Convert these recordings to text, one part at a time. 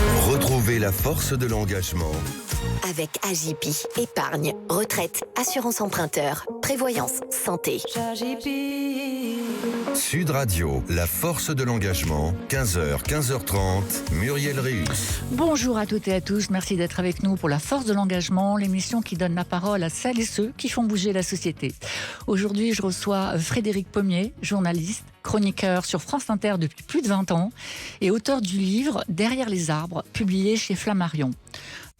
Retrouvez la force de l'engagement. Avec Agipi, épargne, retraite, assurance emprunteur, prévoyance, santé. Sud Radio, la force de l'engagement, 15h, 15h30, Muriel Réus. Bonjour à toutes et à tous, merci d'être avec nous pour la force de l'engagement, l'émission qui donne la parole à celles et ceux qui font bouger la société. Aujourd'hui, je reçois Frédéric Pommier, journaliste, chroniqueur sur France Inter depuis plus de 20 ans et auteur du livre Derrière les arbres, publié chez Flammarion.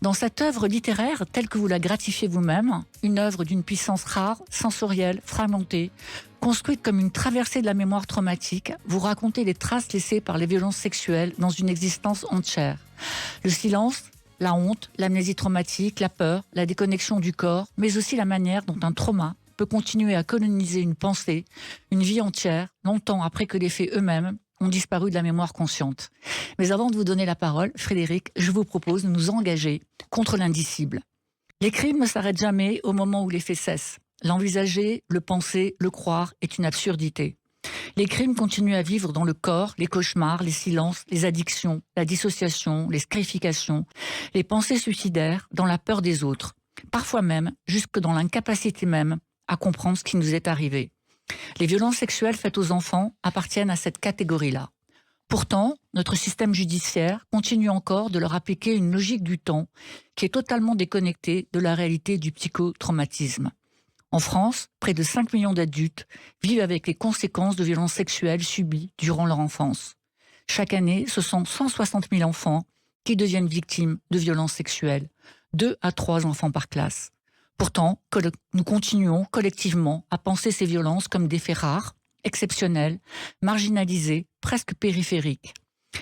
Dans cette œuvre littéraire, telle que vous la gratifiez vous-même, une œuvre d'une puissance rare, sensorielle, fragmentée, construite comme une traversée de la mémoire traumatique, vous racontez les traces laissées par les violences sexuelles dans une existence entière. Le silence, la honte, l'amnésie traumatique, la peur, la déconnexion du corps, mais aussi la manière dont un trauma peut continuer à coloniser une pensée, une vie entière, longtemps après que les faits eux-mêmes ont disparu de la mémoire consciente. Mais avant de vous donner la parole, Frédéric, je vous propose de nous engager contre l'indicible. Les crimes ne s'arrêtent jamais au moment où les faits cessent. L'envisager, le penser, le croire est une absurdité. Les crimes continuent à vivre dans le corps, les cauchemars, les silences, les addictions, la dissociation, les scarifications, les pensées suicidaires, dans la peur des autres. Parfois même, jusque dans l'incapacité même à comprendre ce qui nous est arrivé. Les violences sexuelles faites aux enfants appartiennent à cette catégorie-là. Pourtant, notre système judiciaire continue encore de leur appliquer une logique du temps qui est totalement déconnectée de la réalité du psychotraumatisme. En France, près de 5 millions d'adultes vivent avec les conséquences de violences sexuelles subies durant leur enfance. Chaque année, ce sont 160 000 enfants qui deviennent victimes de violences sexuelles, 2 à 3 enfants par classe. Pourtant, nous continuons collectivement à penser ces violences comme des faits rares, exceptionnels, marginalisés, presque périphériques.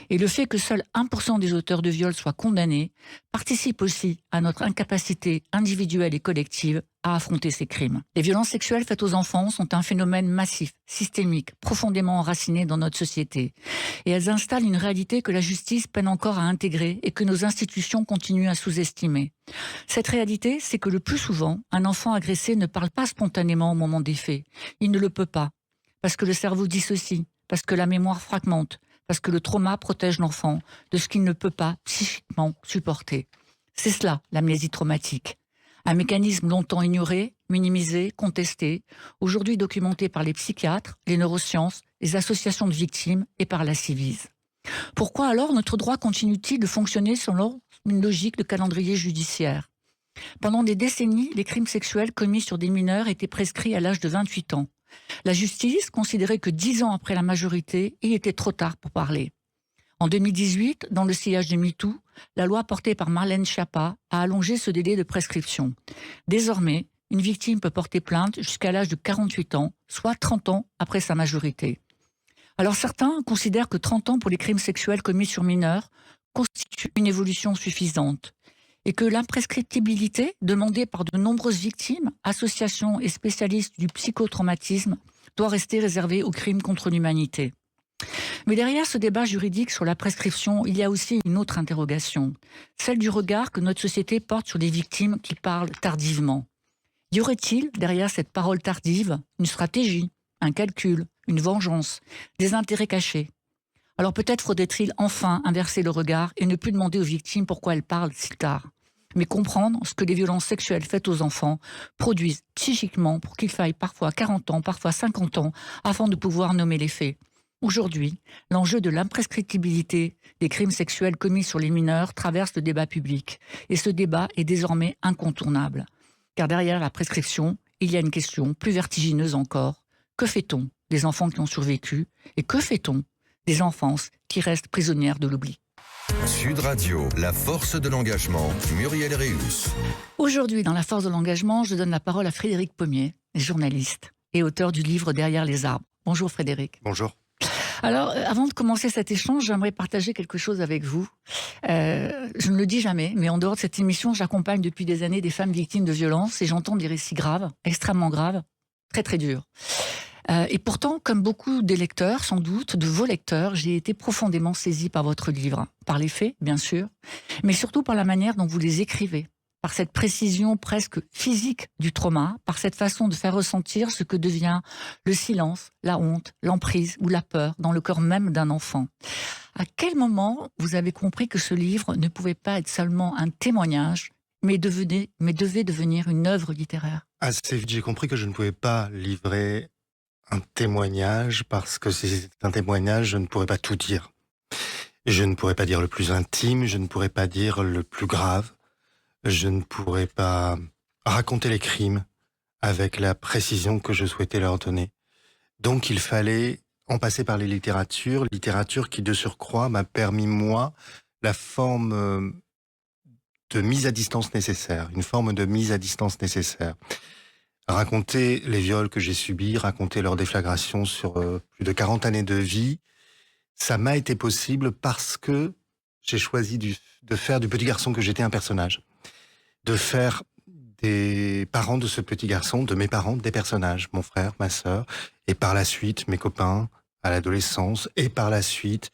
Et le fait que seul 1% des auteurs de viols soient condamnés participe aussi à notre incapacité individuelle et collective à affronter ces crimes. Les violences sexuelles faites aux enfants sont un phénomène massif, systémique, profondément enraciné dans notre société. Et elles installent une réalité que la justice peine encore à intégrer et que nos institutions continuent à sous-estimer. Cette réalité, c'est que le plus souvent, un enfant agressé ne parle pas spontanément au moment des faits. Il ne le peut pas, parce que le cerveau dissocie, parce que la mémoire fragmente, parce que le trauma protège l'enfant de ce qu'il ne peut pas psychiquement supporter. C'est cela, l'amnésie traumatique. Un mécanisme longtemps ignoré, minimisé, contesté, aujourd'hui documenté par les psychiatres, les neurosciences, les associations de victimes et par la Ciivise. Pourquoi alors notre droit continue-t-il de fonctionner selon une logique de calendrier judiciaire ? Pendant des décennies, les crimes sexuels commis sur des mineurs étaient prescrits à l'âge de 28 ans. La justice considérait que 10 ans après la majorité, il était trop tard pour parler. En 2018, dans le sillage de MeToo, la loi portée par Marlène Schiappa a allongé ce délai de prescription. Désormais, une victime peut porter plainte jusqu'à l'âge de 48 ans, soit 30 ans après sa majorité. Alors certains considèrent que 30 ans pour les crimes sexuels commis sur mineurs constitue une évolution suffisante et que l'imprescriptibilité demandée par de nombreuses victimes, associations et spécialistes du psychotraumatisme doit rester réservée aux crimes contre l'humanité. Mais derrière ce débat juridique sur la prescription, il y a aussi une autre interrogation, celle du regard que notre société porte sur les victimes qui parlent tardivement. Y aurait-il, derrière cette parole tardive, une stratégie, un calcul, une vengeance, des intérêts cachés ? Alors peut-être faudrait-il enfin inverser le regard et ne plus demander aux victimes pourquoi elles parlent si tard, mais comprendre ce que les violences sexuelles faites aux enfants produisent psychiquement pour qu'il faille parfois 40 ans, parfois 50 ans, afin de pouvoir nommer les faits. Aujourd'hui, l'enjeu de l'imprescriptibilité des crimes sexuels commis sur les mineurs traverse le débat public, et ce débat est désormais incontournable. Car derrière la prescription, il y a une question plus vertigineuse encore. Que fait-on des enfants qui ont survécu et que fait-on des enfances qui restent prisonnières de l'oubli? Sud Radio, la force de l'engagement, Muriel Réus. Aujourd'hui, dans la force de l'engagement, je donne la parole à Frédéric Pommier, journaliste et auteur du livre Derrière les arbres. Bonjour Frédéric. Bonjour. Alors, avant de commencer cet échange, j'aimerais partager quelque chose avec vous. Je ne le dis jamais, mais en dehors de cette émission, j'accompagne depuis des années des femmes victimes de violences et j'entends des récits graves, extrêmement graves, très très durs. Et pourtant, comme beaucoup des lecteurs, sans doute, de vos lecteurs, j'ai été profondément saisie par votre livre. Par les faits, bien sûr, mais surtout par la manière dont vous les écrivez. par cette précision presque physique du trauma, par cette façon de faire ressentir ce que devient le silence, la honte, l'emprise ou la peur dans le corps même d'un enfant. À quel moment vous avez compris que ce livre ne pouvait pas être seulement un témoignage, mais devait devenir une œuvre littéraire? Assez vite, j'ai compris que je ne pouvais pas livrer un témoignage parce que si c'était un témoignage, je ne pourrais pas tout dire. Je ne pourrais pas dire le plus intime, je ne pourrais pas dire le plus grave, je ne pourrais pas raconter les crimes avec la précision que je souhaitais leur donner. Donc il fallait en passer par les littératures qui de surcroît m'a permis, moi, la forme de mise à distance nécessaire, une forme de mise à distance nécessaire. Raconter les viols que j'ai subis, raconter leur déflagration sur plus de 40 années de vie, ça m'a été possible parce que j'ai choisi de faire du petit garçon que j'étais un personnage. De faire des parents de ce petit garçon, de mes parents, des personnages, mon frère, ma sœur, et par la suite mes copains à l'adolescence, et par la suite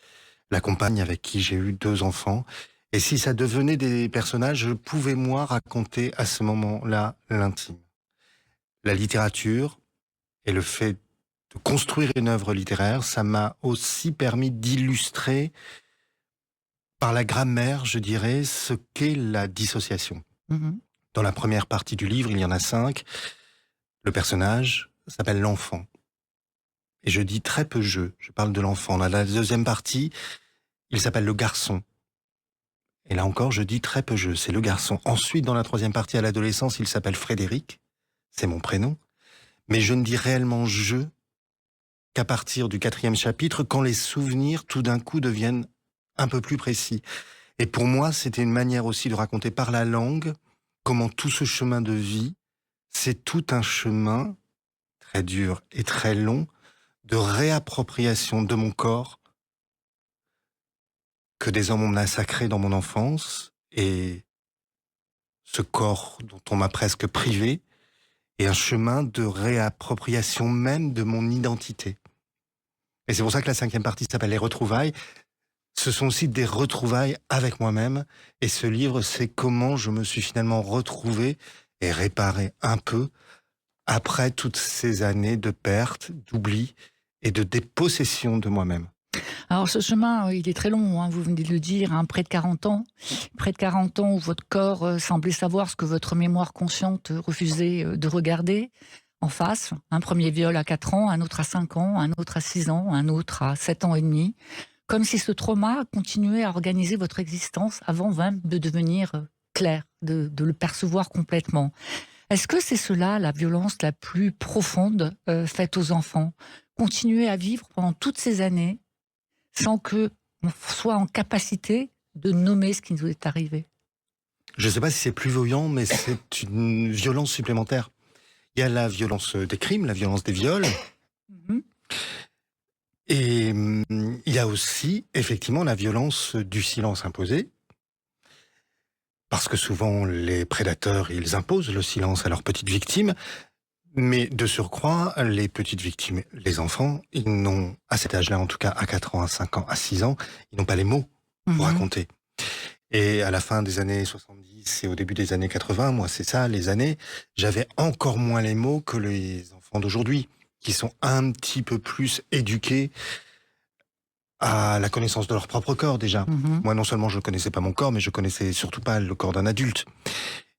la compagne avec qui j'ai eu 2 enfants. Et si ça devenait des personnages, je pouvais moi raconter à ce moment-là l'intime. La littérature et le fait de construire une œuvre littéraire, ça m'a aussi permis d'illustrer par la grammaire, je dirais, ce qu'est la dissociation. Dans la première partie du livre, il y en a 5. Le personnage s'appelle l'enfant. Et je dis très peu je parle de l'enfant. Dans la deuxième partie, il s'appelle le garçon. Et là encore, je dis très peu je, c'est le garçon. Ensuite, dans la troisième partie, à l'adolescence, il s'appelle Frédéric. C'est mon prénom. Mais je ne dis réellement je qu'à partir du 4e chapitre, quand les souvenirs, tout d'un coup, deviennent un peu plus précis. Et pour moi, c'était une manière aussi de raconter par la langue comment tout ce chemin de vie, c'est tout un chemin très dur et très long de réappropriation de mon corps que des hommes ont massacré dans mon enfance, et ce corps dont on m'a presque privé, et un chemin de réappropriation même de mon identité. Et c'est pour ça que la 5e partie s'appelle Les retrouvailles. Ce sont aussi des retrouvailles avec moi-même, et ce livre, c'est comment je me suis finalement retrouvé et réparé un peu après toutes ces années de perte, d'oubli et de dépossession de moi-même. Alors ce chemin, il est très long, hein, vous venez de le dire, hein, près de 40 ans. Près de 40 ans où votre corps semblait savoir ce que votre mémoire consciente refusait de regarder en face. Un premier viol à 4 ans, un autre à 5 ans, un autre à 6 ans, un autre à 7 ans et demi. Comme si ce trauma continuait à organiser votre existence avant même de devenir clair, de le percevoir complètement. Est-ce que c'est cela, la violence la plus profonde faite aux enfants? Continuer à vivre pendant toutes ces années sans qu'on soit en capacité de nommer ce qui nous est arrivé? Je ne sais pas si c'est plus violent, mais c'est une violence supplémentaire. Il y a la violence des crimes, la violence des viols. Et il y a aussi, effectivement, la violence du silence imposé. Parce que souvent, les prédateurs, ils imposent le silence à leurs petites victimes. Mais de surcroît, les petites victimes, les enfants, ils n'ont, à cet âge-là, en tout cas à 4 ans, à 5 ans, à 6 ans, ils n'ont pas les mots pour raconter. Et à la fin des années 70 et au début des années 80, moi c'est ça, les années, j'avais encore moins les mots que les enfants d'aujourd'hui, qui sont un petit peu plus éduqués à la connaissance de leur propre corps déjà. Moi non seulement je ne connaissais pas mon corps, mais je connaissais surtout pas le corps d'un adulte.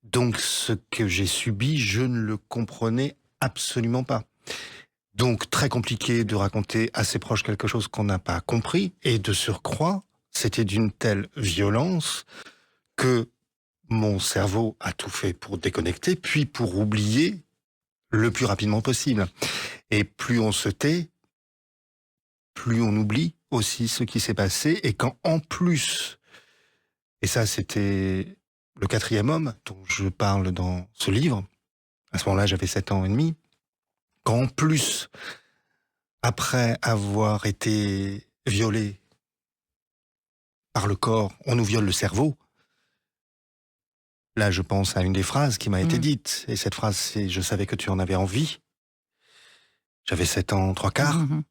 Donc ce que j'ai subi, je ne le comprenais absolument pas. Donc très compliqué de raconter à ses proches quelque chose qu'on n'a pas compris, et de surcroît, c'était d'une telle violence que mon cerveau a tout fait pour déconnecter, puis pour oublier le plus rapidement possible. Et plus on se tait, plus on oublie aussi ce qui s'est passé, et quand en plus, et ça c'était le 4e homme dont je parle dans ce livre, à ce moment-là j'avais 7 ans et demi, quand en plus, après avoir été violé par le corps, on nous viole le cerveau, là je pense à une des phrases qui m'a été dite, et cette phrase c'est « je savais que tu en avais envie ». J'avais 7 ans, 3/4.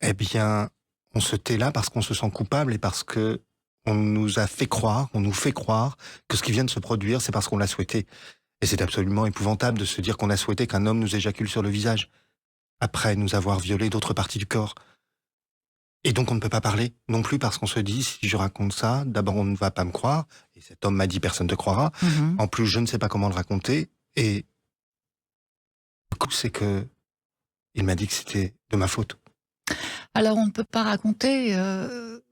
Eh bien, on se tait là parce qu'on se sent coupable et parce que On nous fait croire que ce qui vient de se produire, c'est parce qu'on l'a souhaité. Et c'est absolument épouvantable de se dire qu'on a souhaité qu'un homme nous éjacule sur le visage, après nous avoir violé d'autres parties du corps. Et donc on ne peut pas parler non plus parce qu'on se dit, si je raconte ça, d'abord on ne va pas me croire, et cet homme m'a dit personne ne te croira. En plus, je ne sais pas comment le raconter, et le coup, c'est que il m'a dit que c'était de ma faute. Alors, on ne peut pas raconter,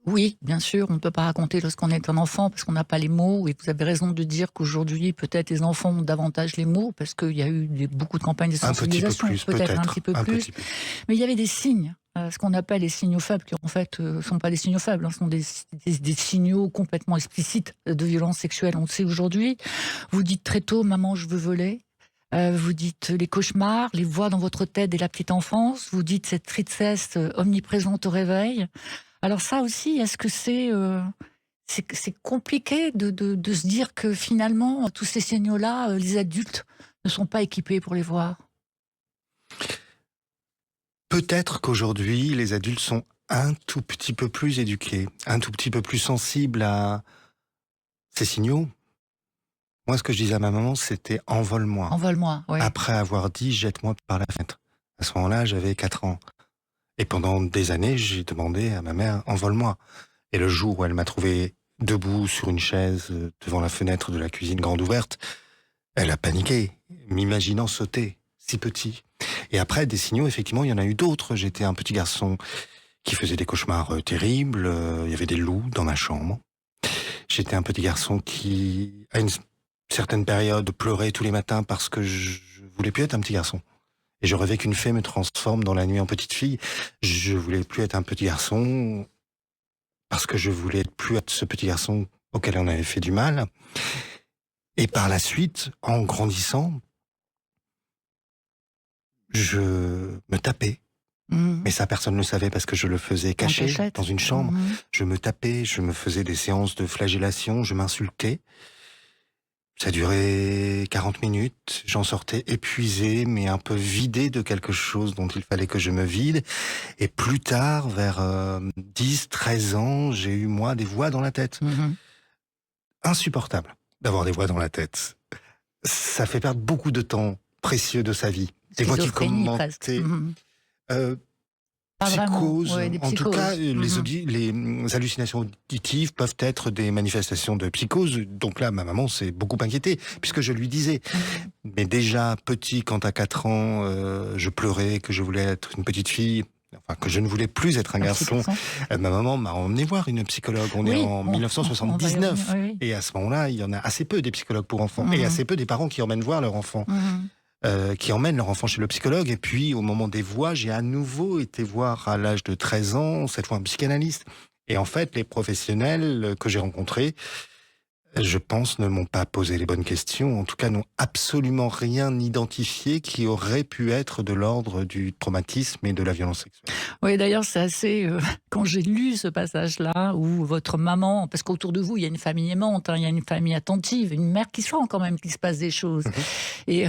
oui, bien sûr, on ne peut pas raconter lorsqu'on est un enfant parce qu'on n'a pas les mots. Et vous avez raison de dire qu'aujourd'hui, peut-être les enfants ont davantage les mots parce qu'il y a eu beaucoup de campagnes de sensibilisation, peut-être un petit peu plus. Mais il y avait des signes, ce qu'on appelle les signaux faibles, qui en fait ne sont pas des signaux faibles, ce sont des signaux complètement explicites de violence sexuelle. On le sait aujourd'hui. Vous dites très tôt, maman, je veux voler. Vous dites les cauchemars, les voix dans votre tête dès la petite enfance. Vous dites cette tristesse omniprésente au réveil. Alors ça aussi, est-ce que c'est compliqué de se dire que finalement, tous ces signaux-là, les adultes ne sont pas équipés pour les voir? Peut-être qu'aujourd'hui, les adultes sont un tout petit peu plus éduqués, un tout petit peu plus sensibles à ces signaux. Moi, ce que je disais à ma maman, c'était « envole-moi ». Envole-moi, oui. Après avoir dit « jette-moi par la fenêtre ». À ce moment-là, j'avais 4 ans. Et pendant des années, j'ai demandé à ma mère « envole-moi ». Et le jour où elle m'a trouvé debout sur une chaise devant la fenêtre de la cuisine grande ouverte, elle a paniqué, m'imaginant sauter, si petit. Et après, des signaux, effectivement, il y en a eu d'autres. J'étais un petit garçon qui faisait des cauchemars terribles. Il y avait des loups dans ma chambre. J'étais un petit garçon qui, à une certaine période, pleurait tous les matins parce que je voulais plus être un petit garçon. Et je rêvais qu'une fée me transforme dans la nuit en petite fille. Je voulais plus être un petit garçon parce que je voulais plus être ce petit garçon auquel on avait fait du mal. Et par la suite, en grandissant, je me tapais. Mais ça, personne ne le savait parce que je le faisais caché dans une chambre. Je me tapais, je me faisais des séances de flagellation, je m'insultais. Ça durait 40 minutes, j'en sortais épuisé, mais un peu vidé de quelque chose dont il fallait que je me vide. Et plus tard, vers 10, 13 ans, j'ai eu, moi, des voix dans la tête. Insupportable d'avoir des voix dans la tête. Ça fait perdre beaucoup de temps précieux de sa vie. Des voix qui commentaient... psychose, en tout cas, les hallucinations auditives peuvent être des manifestations de psychose. Donc là, ma maman s'est beaucoup inquiétée, puisque je lui disais. Mais déjà, petit, quand à 4 ans, je pleurais, que je voulais être une petite fille, enfin, que je ne voulais plus être un garçon. Ma maman m'a emmené voir une psychologue. On est en 1979. Et à ce moment-là, il y en a assez peu des psychologues pour enfants. Et assez peu des parents qui emmènent voir leur enfant. Qui emmènent leur enfant chez le psychologue. Et puis, au moment des voix, j'ai à nouveau été voir à l'âge de 13 ans, cette fois un psychanalyste. Et en fait, les professionnels que j'ai rencontrés, je pense, ne m'ont pas posé les bonnes questions. En tout cas, n'ont absolument rien identifié qui aurait pu être de l'ordre du traumatisme et de la violence sexuelle. Oui, d'ailleurs, c'est assez... quand j'ai lu ce passage-là, où votre maman... Parce qu'autour de vous, il y a une famille aimante, il y a une famille attentive, une mère qui sent quand même qu'il se passe des choses. Et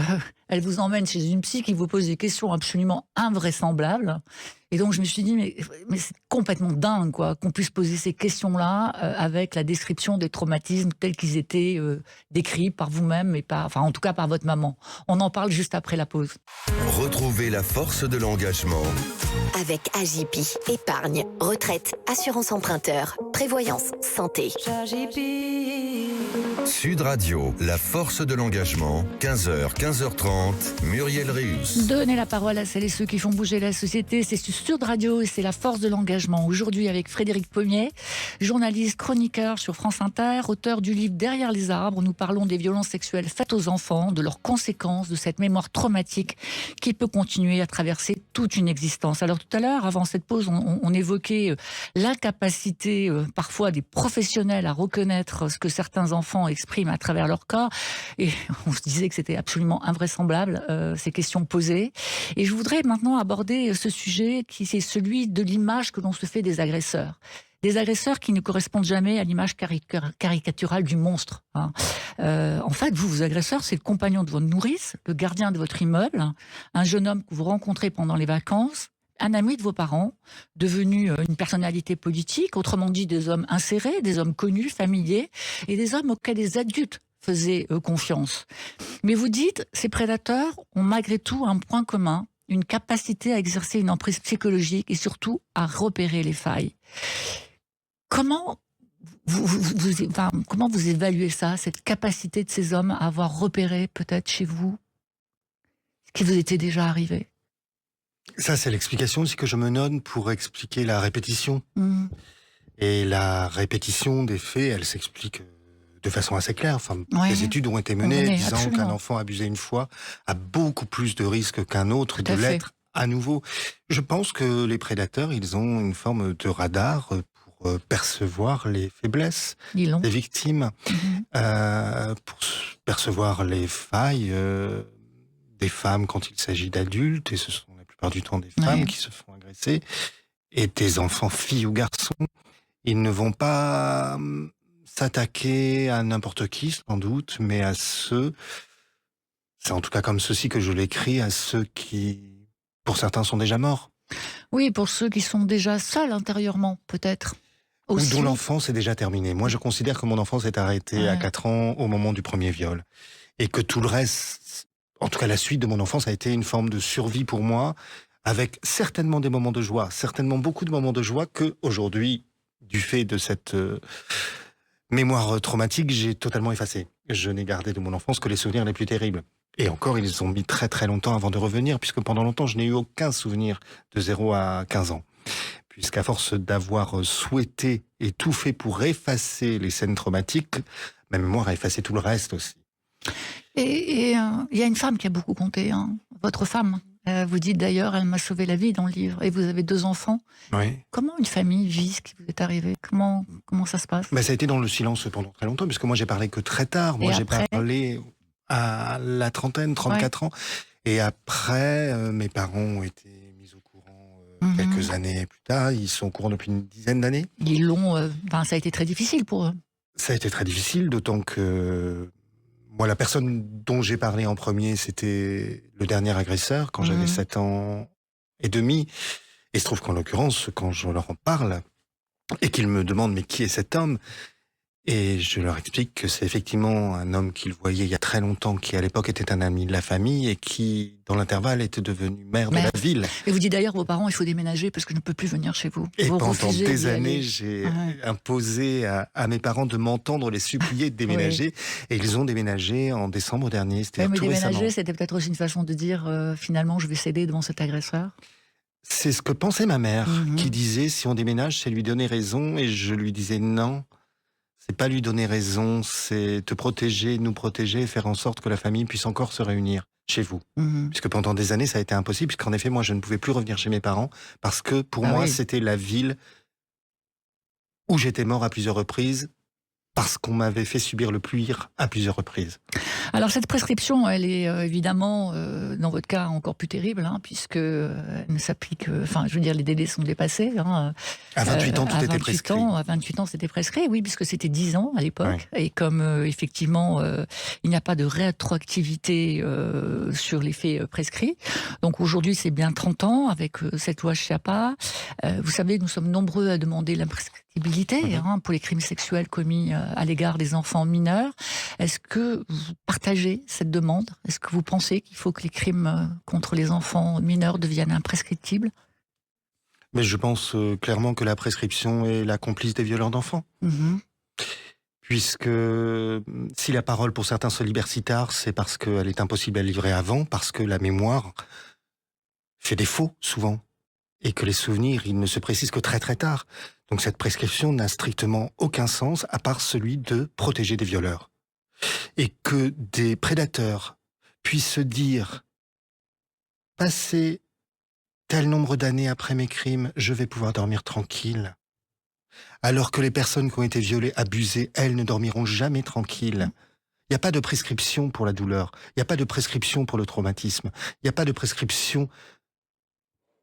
elle vous emmène chez une psy qui vous pose des questions absolument invraisemblables. Et donc, je me suis dit, mais c'est complètement dingue, quoi, qu'on puisse poser ces questions-là avec la description des traumatismes tels qu'ils étaient décrits par vous-même, et en tout cas par votre maman. On en parle juste après la pause. Retrouvez la force de l'engagement. Avec Agipi. Épargne, retraite, assurance emprunteur, prévoyance, santé. Sud Radio, la force de l'engagement, 15h, 15h30, Muriel Réus. Donnez la parole à celles et ceux qui font bouger la société, c'est sur Sud Radio et c'est la force de l'engagement. Aujourd'hui avec Frédéric Pommier, journaliste, chroniqueur sur France Inter, auteur du livre Derrière les arbres. Nous parlons des violences sexuelles faites aux enfants, de leurs conséquences, de cette mémoire traumatique qui peut continuer à traverser toute une existence. Alors tout à l'heure, avant cette pause, on évoquait l'incapacité parfois des professionnels à reconnaître ce que certains enfants expriment à travers leur corps. Et on se disait que c'était absolument invraisemblable, ces questions posées. Et je voudrais maintenant aborder ce sujet qui c'est celui de l'image que l'on se fait des agresseurs. Des agresseurs qui ne correspondent jamais à l'image caricaturale du monstre. En fait, vos agresseurs, c'est le compagnon de votre nourrice, le gardien de votre immeuble, un jeune homme que vous rencontrez pendant les vacances, un ami de vos parents, devenu une personnalité politique, autrement dit des hommes insérés, des hommes connus, familiers, et des hommes auxquels les adultes faisaient confiance. Mais vous dites, ces prédateurs ont malgré tout un point commun, une capacité à exercer une emprise psychologique et surtout à repérer les failles. Comment comment vous évaluez ça, cette capacité de ces hommes à avoir repéré peut-être chez vous ce qui vous était déjà arrivé? Ça, c'est l'explication aussi que je me donne pour expliquer la répétition. Mmh. Et la répétition des faits, elle s'explique de façon assez claire. Enfin, Ouais. des études ont été menées disant Absolument. qu'un enfant abusé une fois a beaucoup plus de risques qu'un autre Tout de à fait. l'être à nouveau. Je pense que les prédateurs, ils ont une forme de radar pour percevoir les faiblesses Dis donc. des victimes, Mhm. pour percevoir les failles des femmes quand il s'agit d'adultes, et ce sont la plupart du temps des femmes Ouais. qui se font agresser, et des enfants, filles ou garçons. Ils ne vont pas s'attaquer à n'importe qui, sans doute, mais à ceux, c'est en tout cas comme ceci que je l'écris, à ceux qui, pour certains, sont déjà morts, Oui, pour ceux qui sont déjà seuls intérieurement, peut-être. ou Aussi. dont l'enfance est déjà terminée. Moi, je considère que mon enfance est arrêtée à Ouais. 4 ans au moment du premier viol. Et que tout le reste, en tout cas la suite de mon enfance, a été une forme de survie pour moi, avec certainement des moments de joie, certainement beaucoup de moments de joie que, aujourd'hui, du fait de cette mémoire traumatique, j'ai totalement effacé. Je n'ai gardé de mon enfance que les souvenirs les plus terribles. Et encore, ils ont mis très très longtemps avant de revenir, puisque pendant longtemps, je n'ai eu aucun souvenir de 0 à 15 ans. Puisqu'à force d'avoir souhaité et tout fait pour effacer les scènes traumatiques, ma mémoire a effacé tout le reste aussi. Et il y a une femme qui a beaucoup compté, hein, votre femme. Vous dites d'ailleurs, elle m'a sauvé la vie dans le livre. Et vous avez 2 enfants. Oui. Comment une famille vit ce qui vous est arrivé? Comment ça se passe? Ça a été dans le silence pendant très longtemps, puisque moi j'ai parlé que très tard. Moi Et j'ai après parlé à la trentaine, 34 ans. Et après, mes parents ont été mis au courant Mhm. quelques années plus tard. Ils sont au courant depuis une dizaine d'années. Ils l'ont. Ça a été très difficile pour eux. Ça a été très difficile, d'autant que moi, la personne dont j'ai parlé en premier, c'était le dernier agresseur, quand j'avais 7 ans et demi. Et il se trouve qu'en l'occurrence, quand je leur en parle, et qu'ils me demandent « mais qui est cet homme ?» Et je leur explique que c'est effectivement un homme qu'ils voyaient il y a très longtemps, qui à l'époque était un ami de la famille, et qui, dans l'intervalle, était devenu maire de la ville. Et vous dites d'ailleurs, vos parents, il faut déménager parce que je ne peux plus venir chez vous. Et Vous pendant refusez des d'y aller. années, j'ai Ouais. imposé à mes parents de m'entendre les supplier de déménager. Et ils ont déménagé en décembre dernier, Ouais, c'était mais tout récemment. déménager, c'était peut-être aussi une façon de dire finalement, je vais céder devant cet agresseur. C'est ce que pensait ma mère, Mhm. qui disait si on déménage, c'est lui donner raison. Et je lui disais non, c'est pas lui donner raison, c'est te protéger, nous protéger, et faire en sorte que la famille puisse encore se réunir chez vous. Mhm. Puisque pendant des années, ça a été impossible, puisqu'en effet, moi, je ne pouvais plus revenir chez mes parents, parce que pour Ah moi, oui. c'était la ville où j'étais mort à plusieurs reprises, parce qu'on m'avait fait subir le pire à plusieurs reprises. Alors cette prescription, elle est évidemment, dans votre cas, encore plus terrible, hein, puisque elle ne s'applique, enfin, je veux dire, les délais sont dépassés. Hein, À 28 ans, tout à était 28 prescrit. ans, à 28 ans, c'était prescrit, oui, puisque c'était 10 ans à l'époque. Et comme, effectivement, il n'y a pas de rétroactivité sur les faits prescrits, donc aujourd'hui, c'est bien 30 ans avec cette loi Schiappa. Vous savez que nous sommes nombreux à demander l'imprescriptibilité pour les crimes sexuels commis à l'égard des enfants mineurs. Est-ce que vous partagez cette demande? Est-ce que vous pensez qu'il faut que les crimes contre les enfants mineurs deviennent imprescriptibles? Mais je pense clairement que la prescription est la complice des violeurs d'enfants. Mhm. Puisque si la parole pour certains se libère si tard, c'est parce qu'elle est impossible à livrer avant, parce que la mémoire fait défaut souvent, et que les souvenirs, ils ne se précisent que très très tard. Donc cette prescription n'a strictement aucun sens, à part celui de protéger des violeurs. Et que des prédateurs puissent se dire, passé tel nombre d'années après mes crimes, je vais pouvoir dormir tranquille. Alors que les personnes qui ont été violées, abusées, elles ne dormiront jamais tranquilles. Il n'y a pas de prescription pour la douleur. Il n'y a pas de prescription pour le traumatisme. Il n'y a pas de prescription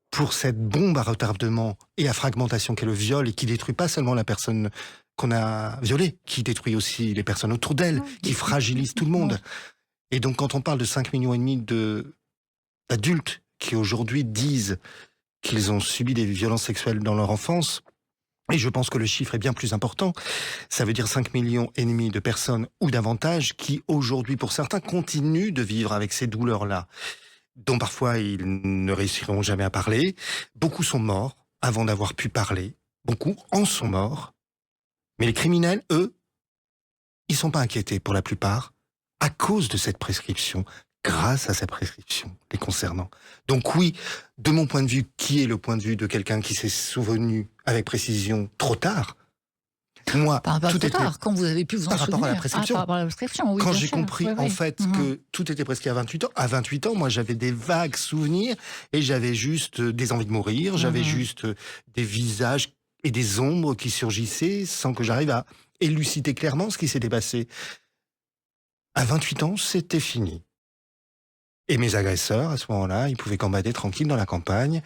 pour cette bombe à retardement et à fragmentation qu'est le viol, et qui détruit pas seulement la personne qu'on a violée, qui détruit aussi les personnes autour d'elle, qui fragilise tout le monde. Et donc quand on parle de 5,5 millions d'adultes qui aujourd'hui disent qu'ils ont subi des violences sexuelles dans leur enfance. Et je pense que le chiffre est bien plus important. Ça veut dire 5,5 millions de personnes ou davantage qui, aujourd'hui, pour certains, continuent de vivre avec ces douleurs-là, dont parfois ils ne réussiront jamais à parler. Beaucoup sont morts avant d'avoir pu parler. Beaucoup en sont morts. Mais les criminels, eux, ils sont pas inquiétés pour la plupart à cause de cette prescription, grâce à cette prescription les concernant. Donc oui, de mon point de vue, qui est le point de vue de quelqu'un qui s'est souvenu avec précision trop tard? Moi, Pas tout trop était tard, quand vous avez pu vous en par rapport à la souvenir. prescription. Par rapport à la prescription, oui, Quand bien j'ai sûr. compris Oui, en oui. fait Mhm. que tout était prescrit à 28 ans, moi j'avais des vagues souvenirs et j'avais juste des envies de mourir, j'avais juste des visages et des ombres qui surgissaient sans que j'arrive à élucider clairement ce qui s'était passé. À 28 ans, c'était fini. Et mes agresseurs, à ce moment-là, ils pouvaient gambader tranquille dans la campagne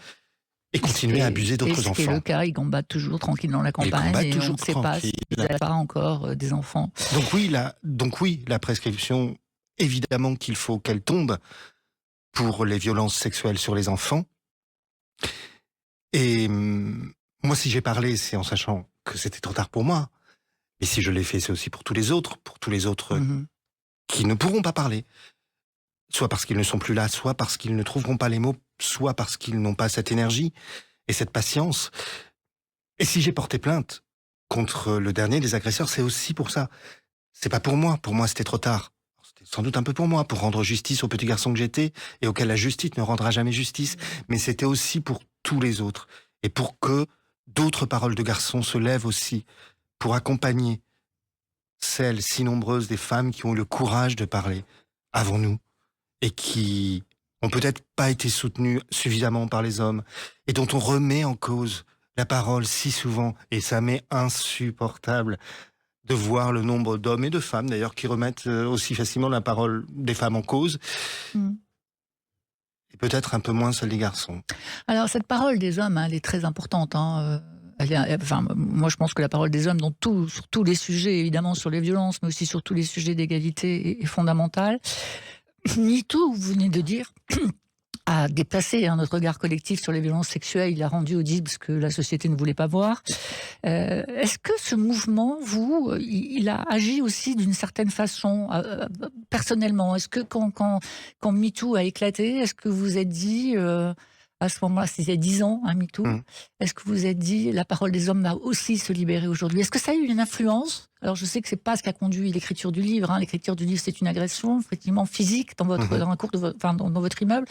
et continuer à abuser d'autres enfants. C'est le enfants. cas, ils combattent toujours tranquille dans la campagne combattent et on toujours ne sait pas s'ils tranquille. n'ont pas encore des enfants. Donc oui, la prescription, évidemment qu'il faut qu'elle tombe pour les violences sexuelles sur les enfants. Et moi, si j'ai parlé, c'est en sachant que c'était trop tard pour moi. Et si je l'ai fait, c'est aussi pour tous les autres Mhm. qui ne pourront pas parler. Soit parce qu'ils ne sont plus là, soit parce qu'ils ne trouveront pas les mots, soit parce qu'ils n'ont pas cette énergie et cette patience. Et si j'ai porté plainte contre le dernier des agresseurs, c'est aussi pour ça. C'est pas pour moi. Pour moi, c'était trop tard. C'était sans doute un peu pour moi, pour rendre justice au petit garçon que j'étais et auquel la justice ne rendra jamais justice. Mais c'était aussi pour tous les autres. Et pour que d'autres paroles de garçons se lèvent aussi, pour accompagner celles si nombreuses des femmes qui ont eu le courage de parler avant nous et qui ont peut-être pas été soutenues suffisamment par les hommes et dont on remet en cause la parole si souvent. Et ça m'est insupportable de voir le nombre d'hommes et de femmes d'ailleurs qui remettent aussi facilement la parole des femmes en cause Mhm. et peut-être un peu moins celle des garçons. Alors, cette parole des hommes, elle est très importante. Moi, je pense que la parole des hommes, sur tous les sujets, évidemment sur les violences, mais aussi sur tous les sujets d'égalité, est fondamentale. MeToo, vous venez de dire, a déplacé notre regard collectif sur les violences sexuelles. Il a rendu audible ce que la société ne voulait pas voir. Est-ce que ce mouvement, il a agi aussi d'une certaine façon, personnellement? Est-ce que quand MeToo a éclaté, est-ce que vous vous êtes dit, à ce moment-là, c'était il y a 10 ans, MeToo, est-ce que vous vous êtes dit, la parole des hommes va aussi se libérer aujourd'hui? Est-ce que ça a eu une influence? Alors, je sais que c'est pas ce qui a conduit l'écriture du livre. L'écriture du livre, c'est une agression, effectivement, physique dans un cours dans votre immeuble.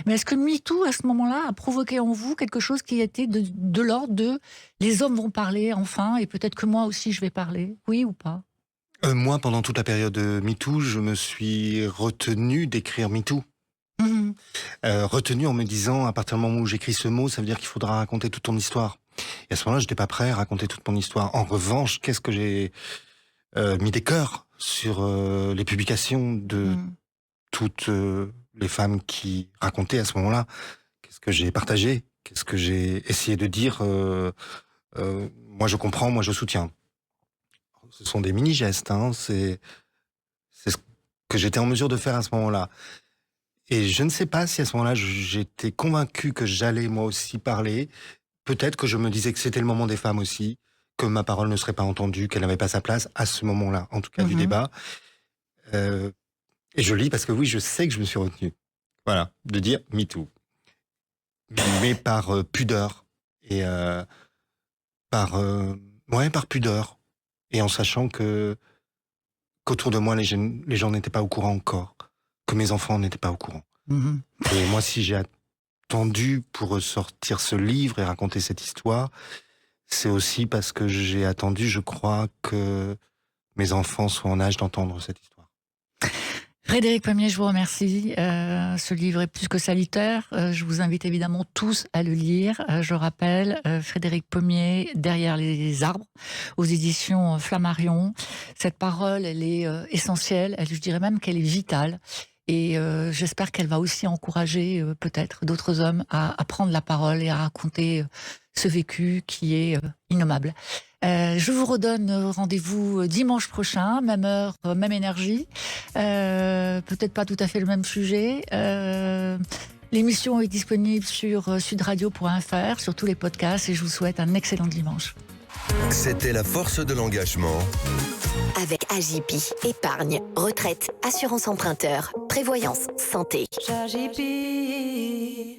Mais est-ce que MeToo, à ce moment-là, a provoqué en vous quelque chose qui était de l'ordre de les hommes vont parler enfin, et peut-être que moi aussi je vais parler? Oui ou pas? Moi, pendant toute la période MeToo, je me suis retenu d'écrire MeToo. Mhm. Retenu en me disant, à partir du moment où j'écris ce mot, ça veut dire qu'il faudra raconter toute ton histoire. Et à ce moment-là, je n'étais pas prêt à raconter toute mon histoire. En revanche, qu'est-ce que j'ai mis des cœurs sur les publications de toutes les femmes qui racontaient à ce moment-là. Qu'est-ce que j'ai partagé? Qu'est-ce que j'ai essayé de dire? Moi, je comprends, moi, je soutiens. Ce sont des mini-gestes, hein, c'est ce que j'étais en mesure de faire à ce moment-là. Et je ne sais pas si à ce moment-là, j'étais convaincu que j'allais moi aussi parler. Peut-être que je me disais que c'était le moment des femmes aussi, que ma parole ne serait pas entendue, qu'elle n'avait pas sa place à ce moment-là, en tout cas du débat. Et je lis parce que oui, je sais que je me suis retenu. Voilà, de dire MeToo. Mais par pudeur et par pudeur et en sachant qu'autour de moi les gens n'étaient pas au courant encore, que mes enfants n'étaient pas au courant. Et moi, si j'ai attendu pour sortir ce livre et raconter cette histoire, c'est aussi parce que j'ai attendu, je crois, que mes enfants soient en âge d'entendre cette histoire. Frédéric Pommier, je vous remercie. Ce livre est plus que salutaire. Je vous invite évidemment tous à le lire. Je rappelle, Frédéric Pommier, Derrière les arbres, aux éditions Flammarion. Cette parole, elle est essentielle. Je dirais même qu'elle est vitale. Et j'espère qu'elle va aussi encourager peut-être d'autres hommes à prendre la parole et à raconter ce vécu qui est innommable. Je vous redonne rendez-vous dimanche prochain, même heure, même énergie. Peut-être pas tout à fait le même sujet. L'émission est disponible sur sudradio.fr, sur tous les podcasts, et je vous souhaite un excellent dimanche. C'était la force de l'engagement. Avec Agipi, épargne, retraite, assurance emprunteur, prévoyance, santé. J'agis.